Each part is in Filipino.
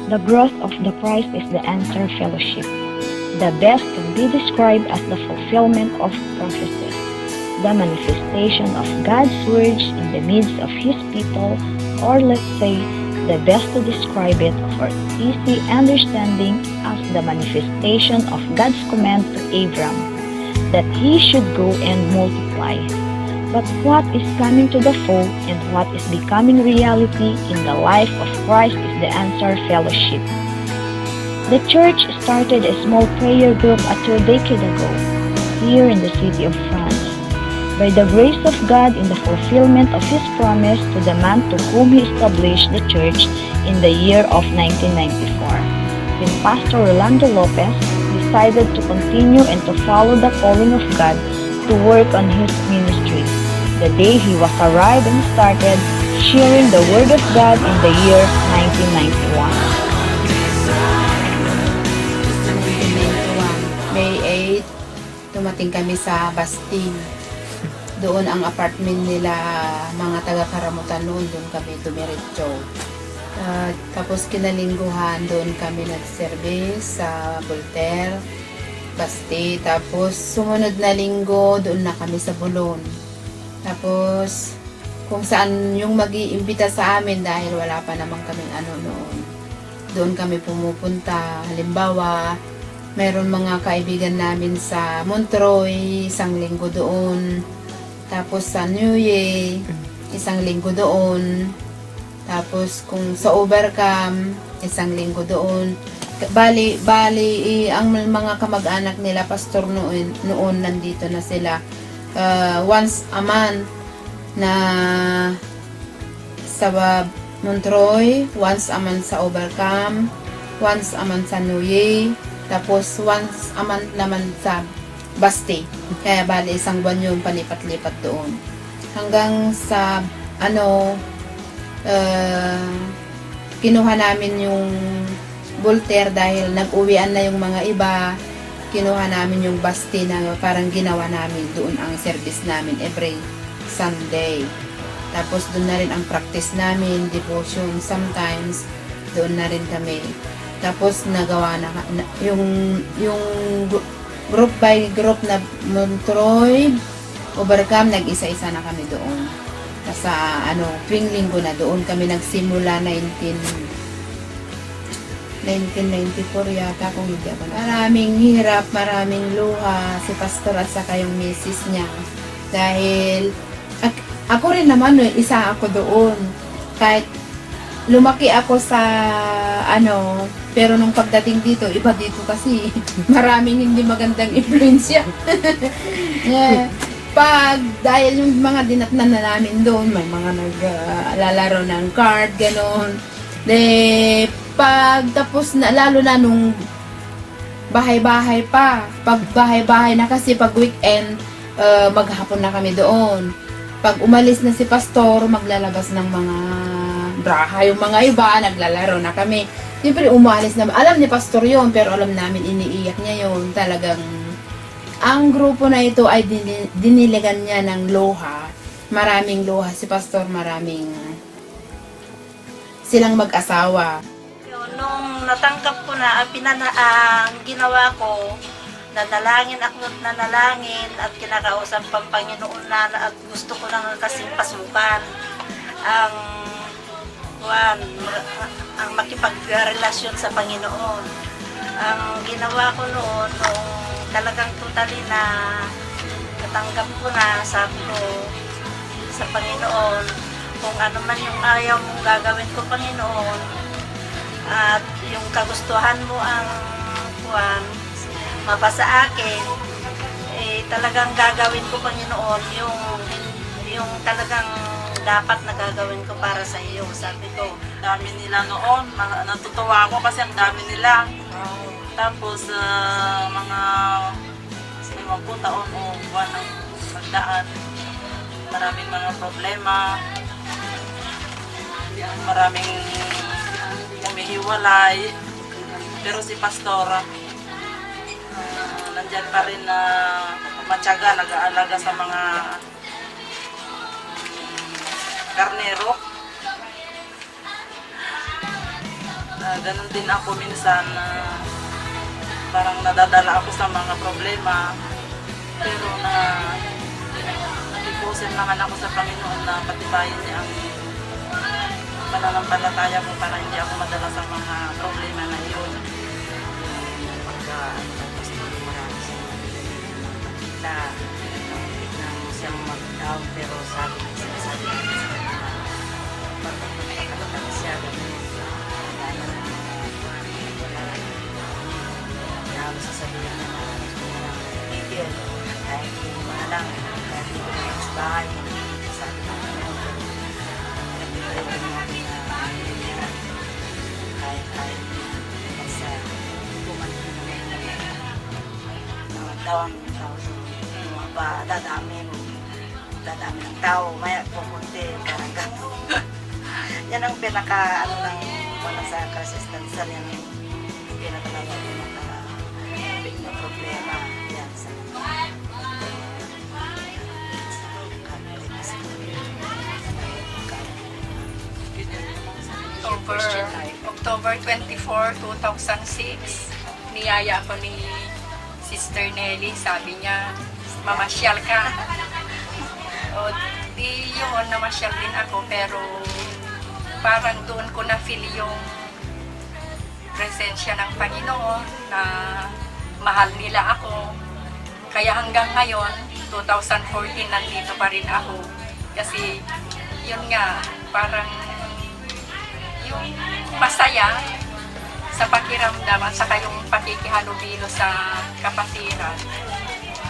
The growth of the Christ is the answer fellowship. The best can be described as the fulfillment of prophecies, the manifestation of God's words in the midst of His people, or let's say, the best to describe it for easy understanding as the manifestation of God's command to Abram, that he should go and multiply. But what is coming to the full and what is becoming reality in the life of Christ is the answer fellowship. The church started a small prayer group a 2 decades ago, here in the city of France. By the grace of God in the fulfillment of His promise to the man to whom He established the church in the year of 1994, when Pastor Rolando Lopez decided to continue and to follow the calling of God to work on his ministry. The day he was arrived and started sharing the Word of God in the year 1991. May 8, dumating kami sa Bastille. Doon ang apartment nila, mga taga-Karamutan noon, doon kami dumiretso. Tapos kinalingguhan, doon kami nag-service sa Voltaire, Bastille. Tapos sumunod na linggo, doon na kami sa Bulon. Tapos kung saan yung mag-iimbita sa amin dahil wala pa naman kaming ano noon. Doon kami pumupunta. Halimbawa, meron mga kaibigan namin sa Montreuil, isang linggo doon. Tapos sa New Year, isang linggo doon. Tapos kung sa Overcam, isang linggo doon. Bali, ang mga kamag-anak nila, pastor noon nandito na sila. Once a month na sa Montreuil, once a month sa Overcam, once a month sa New Year, tapos once a month naman sa Bastille. Kaya bali isang buwan yung palipat-lipat doon. Hanggang sa kinuha namin yung Voltaire dahil nag-uwian na yung mga iba. Kinuha namin yung Bastille na parang ginawa namin doon ang service namin every Sunday. Tapos doon na rin ang practice namin, devotion sometimes, doon na rin kami. Tapos nagawa na yung group by group na Montreuil, Overcam, nag-isa-isa na kami doon. Sa tuwing linggo na doon kami nagsimula 1994 yata kung hindi ako. Maraming hirap, maraming luha si pastor at saka yung misis niya. Dahil ako rin naman, isa ako doon. Kahit lumaki ako sa pero nung pagdating dito, iba dito kasi maraming hindi magandang influensya. Yeah. Dahil yung mga dinatnan na namin doon, may mga naglalaro ng card, gano'n. Tapos na, lalo na nung bahay-bahay pa. Pag bahay-bahay na kasi, pag weekend, maghapon na kami doon. Pag umalis na si pastor, maglalabas ng mga braha. Yung mga iba, naglalaro na kami. Siyempre, umalis na. Alam ni pastor yon, pero alam namin, iniiyak niya yon. Talagang, ang grupo na ito ay diniligan niya ng luha. Maraming luha. Si pastor, maraming silang mag-asawa. Nung natanggap ko na, ang ginawa ko, nanalangin at kinakausap ang Panginoon na at gusto ko lang kasing pasukan ang makipagrelasyon sa Panginoon. Ang ginawa ko noon, nung talagang totally na natanggap ko na, sabi ko sa Panginoon, kung ano man yung ayaw mong gagawin ko, Panginoon, at yung kagustuhan mo ang mapasa akin, talagang gagawin ko, Panginoon, yung talagang dapat na gagawin ko para sa iyo. Sabi ko, dami nila noon, natutuwa ako kasi ang dami nila. Tapos mga 50 taon o buwan ang magdaan, maraming mga problema, maraming humihiwalay, pero si pastora nandyan pa rin na matyaga, nag-aalaga sa mga karnero. Ganun din ako minsan na parang nadadala ako sa mga problema. Pero nakipusin naman ako sa Panginoon na patibayin niya ang pananampalataya ko para hindi ako madala sa mga problema na iyon. Kita na siyang mag-down pero sabi pagpapalala siya na sasabihin niya na tigil kahit hindi mo alam kahit hindi ko na sa bahay sabi ko na kahit basta kumanin na daw ang tao pa dadami ng tao, maya pumunti, parang gano'n. Yan ang pinaka, ng wala sa resistance, yan yung pinaka big na problema. Yan sa October 24, 2006, niyaya ako ni Sister Nelly, sabi niya, mamasyal ka. O, di yun, namasyal din ako, pero parang doon ko na-feel yung presensya ng Panginoon na mahal nila ako. Kaya hanggang ngayon, 2014, nandito pa rin ako. Kasi, yun nga, parang yung masaya sa pakiramdam at saka yung pakikihalubilo sa kapatiran.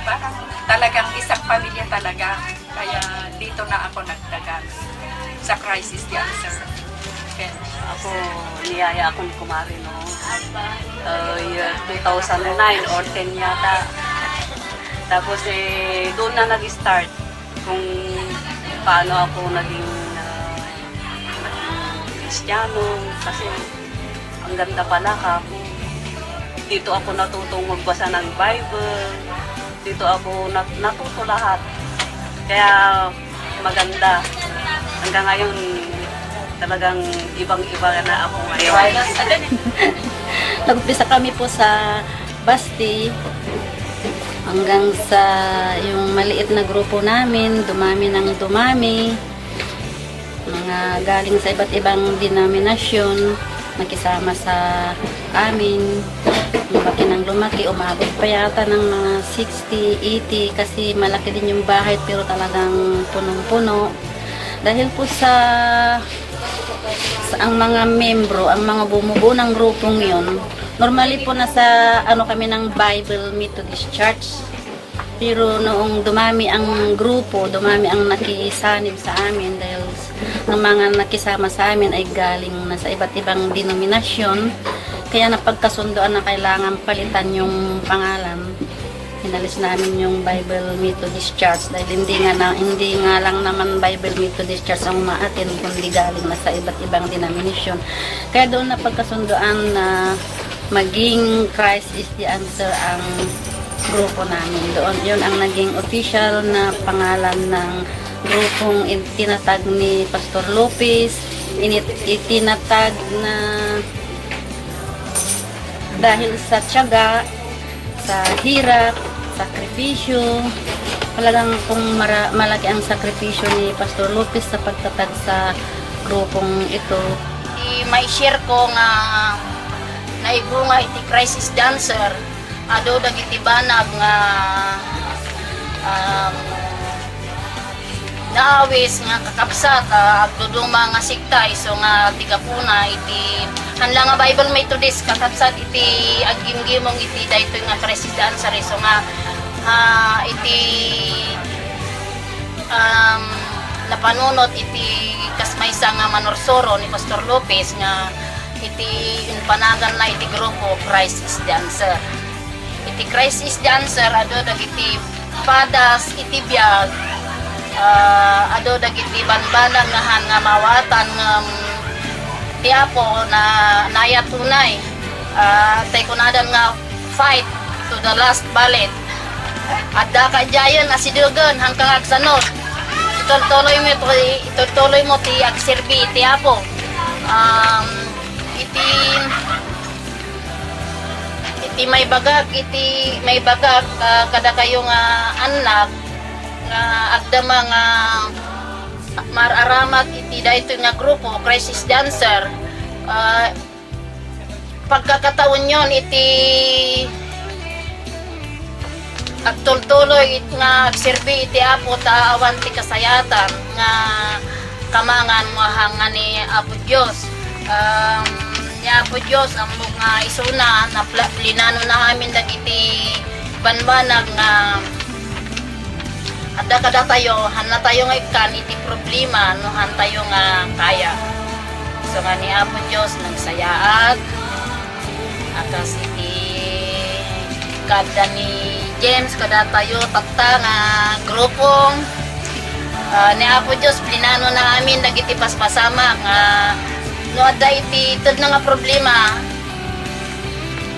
Parang talagang isang pamilya talaga. Kaya dito na ako nagdagan sa Crisis the Answer. Okay. Ako, niyaya akong kumari noong year 2009 or 10 yata. Tapos doon na nag-start kung paano ako naging Kristiyano. Kasi ang ganda pala ka. Dito ako natutong magbasa ng Bible. Dito ako natuto lahat. Kaya maganda. Hanggang ngayon, talagang ibang-iba na ako ngayon. Nag-umpisa kami po sa Basti hanggang sa yung maliit na grupo namin, dumami ng dumami. Mga galing sa iba't ibang denominasyon, nakisama sa amin. Lumaki ng lumaki, umabot pa yata ng mga 60, 80 kasi malaki din yung bahay pero talagang punong-puno. Dahil po sa ang mga membro, ang mga bumubuo ng grupong yon, normally po nasa kami ng Bible Methodist Church. Pero noong dumami ang grupo, dumami ang nakisanib sa amin dahil ng mga nakisama sa amin ay galing na sa iba't ibang denominasyon. Kaya napagkasundoan na kailangan palitan yung pangalan. Inalis namin yung Bible Methodist Church dahil hindi nga lang naman Bible Methodist Church ang umaatin kundi galing na sa iba't ibang denominasyon. Kaya doon napagkasundoan na maging Christ is the Answer ang grupo namin. Doon yun ang naging official na pangalan ng grupong itinatag ni Pastor Lopez. Itinatag na dahil sa tiyaga, sa hirap, sakripisyo. Talagang kung malaki ang sakripisyo ni Pastor Lopez sa pagtatag sa grupong ito. May share ko nga naibunga iti Crisis Dancer. Ado dagiti banag nga naawis nga kakapsat agduduma nga sigtay so nga tigapuna iti hanla nga Bible Methodist kakapsat iti aggimgimong iti daytoy nga Crisis Dancer so nga iti napanunot iti kasmaysa nga manorsoro ni Pastor Lopez nga iti panagan na iti grupo Crisis Dancer. Iti Crisis Dancer ado dagiti padas iti biag ado dagiti banbanag nga mawatan tiapo na nayatunay tay kunadan nga fight to the last ballet adda ka jayon asidugon hanggang agsanod ituloy mo ti agserbi tiapo iti iti may bagag kada kayo nga anak nga agdama nga mararamat iti dayto nga grupo crisis dancer. Pagkakataon yon iti agtultuloy nga agserbi iti Apo ta awan ti kasayatan nga kamangan mahangan ni Apo Dios. Ni Apo Dios ang mga isuna na plinano na amin dagiti banbanag nga adda kada tayo han tayo nga ikan iti problema no han tayo nga kaya. So nga ni Apo Dios nagsayaat akas iti kada ni James kada tayo tatta nga grupong ni Apo Dios plinano na amin dagiti paspasama nga no adda iti tud na nga problema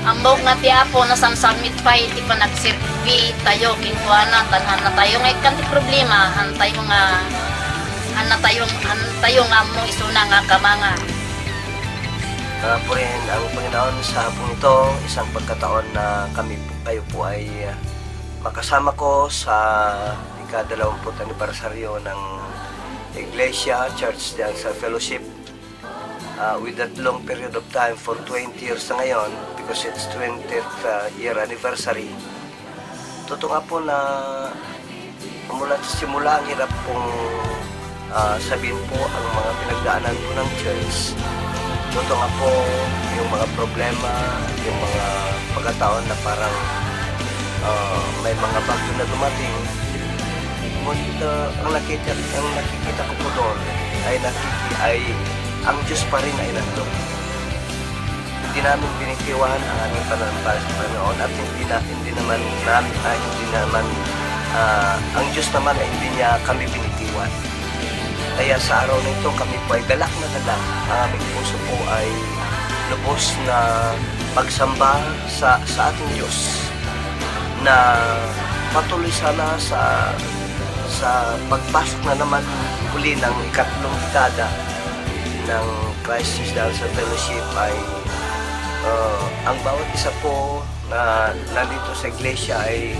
ambog nga ti Apo na samsamit pa iti panagserbi tayo kinkuana tanhan na tayo nga ikan ti problema han tayo nga mo isuna nga kamanga. Po rin ang Panginoon sa hapong ito, isang pagkataon na kayo po ay makasama ko sa ika-20 anibersaryo ng Iglesia Church Dancer Fellowship with that long period of time for 20 years na ngayon because it's 20th year anniversary. Totoo nga po na mula sa simula ang hirap pong sabihin po ang mga pinagdaanan po ng church. Totoo nga po yung mga problema, yung mga pagkataon na parang may mga bagyo na dumating. Ngunit ang nakikita ko po doon ay ang Diyos pa rin ay nandun. Hindi namin binitiwan ang aming pananampalataya sa Panginoon at hindi naman ang Diyos naman ay hindi niya kami binitiwan. Kaya sa araw na ito kami po ay galak na galak. Ang aming puso po ay lubos na pagsamba sa ating Diyos na patuloy sana sa pagpasok na naman uli ng ikatlong dekada ng Crisis Dancer Fellowship ay ang bawat isa po na nandito sa iglesia ay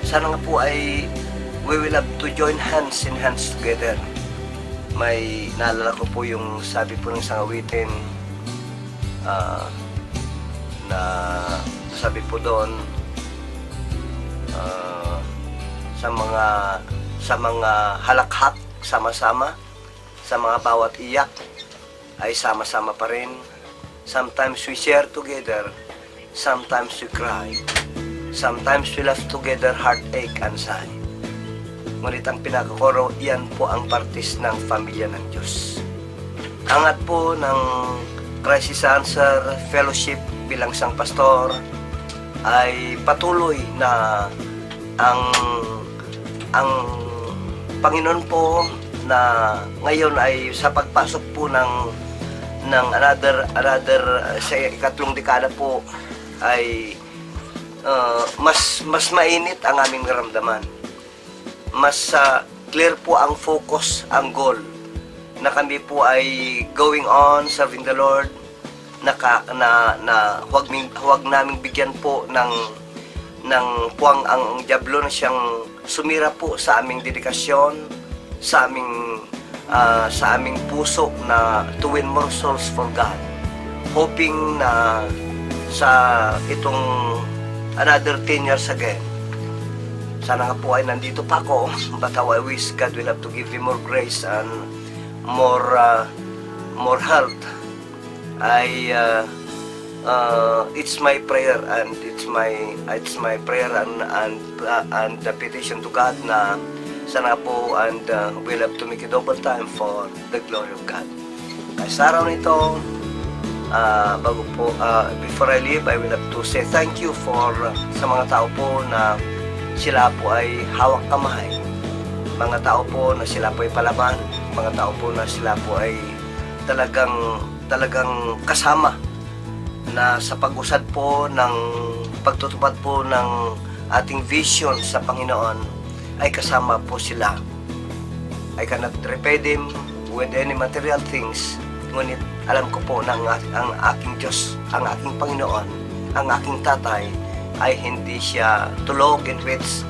sana nga po ay we will have to join hands in hands together. May naalala ko po yung sabi po ng isang awitin na sabi po doon sa mga halakhak sama-sama, sa mga bawat iyak ay sama-sama pa rin. Sometimes we share together, sometimes we cry, sometimes we laugh together, heartache and sigh. Ngunit ang pinakakoro, iyan po ang partis ng pamilya ng Diyos. Angat po ng Crisis Dancer Fellowship bilang isang pastor ay patuloy na ang Panginoon po na ngayon ay sa pagpasok po ng another sa ikatlong dekada po ay mas mainit ang aming naramdaman. Mas clear po ang focus, ang goal na kami po ay going on serving the Lord na huwag naming bigyan po ng puwang ang diablo na siyang sumira po sa aming dedikasyon, sa aming puso na to win more souls for God, hoping na sa itong another 10 years again sana nga po ay nandito pa ako, but how I wish God will have to give me more grace and more health. It's my prayer and it's my prayer and the petition to God na sana po and we'll have to make a double time for the glory of God. Kaya sa araw nito, before I leave, I will have to say thank you sa mga tao po na sila po ay hawak kamay, mga tao po na sila po ay palaban, mga tao po na sila po ay talagang kasama na sa pag-usad po ng pagtutupad po ng ating vision sa Panginoon ay kasama po sila. I cannot repay them with any material things, ngunit alam ko po na ang aking Diyos, ang aking Panginoon ang aking tatay ay hindi siya tulog in which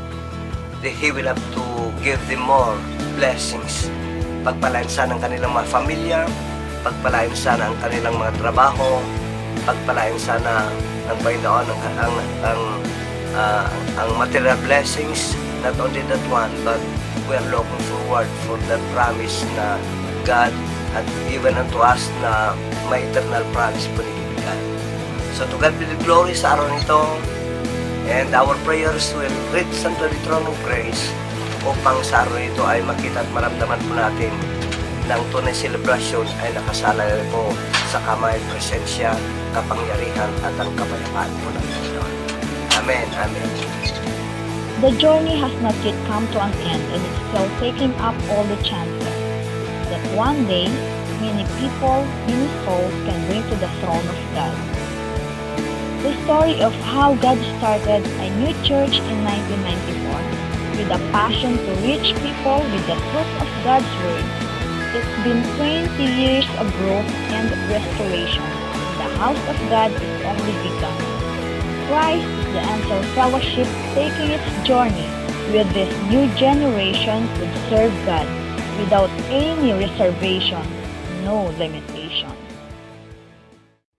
he will have to give them more blessings. Pagpalain sana ang kanilang mga pamilya, pagpalain sana ang kanilang mga trabaho, pagpalain sana ng Panginoon ang material blessings. Not only that one, but we are looking forward for the promise na God had given unto us na may eternal promise po ni God. So to God be the glory sa araw nito, and our prayers will reach unto the throne of grace upang sa araw nito ay makita at maramdaman po natin ng tunay celebration ay nakasalalay po sa kamay, presensya, kapangyarihan at ang kapayapaan po ng Panginoon. Amen. Amen. The journey has not yet come to an end and is still taking up all the chances that one day many people, many souls can bring to the throne of God. The story of how God started a new church in 1994 with a passion to reach people with the truth of God's Word. It's been 20 years of growth and restoration. The house of God is only begun. Christ is the Answer Fellowship taking its journey with this new generation to serve God without any reservation, no limitation.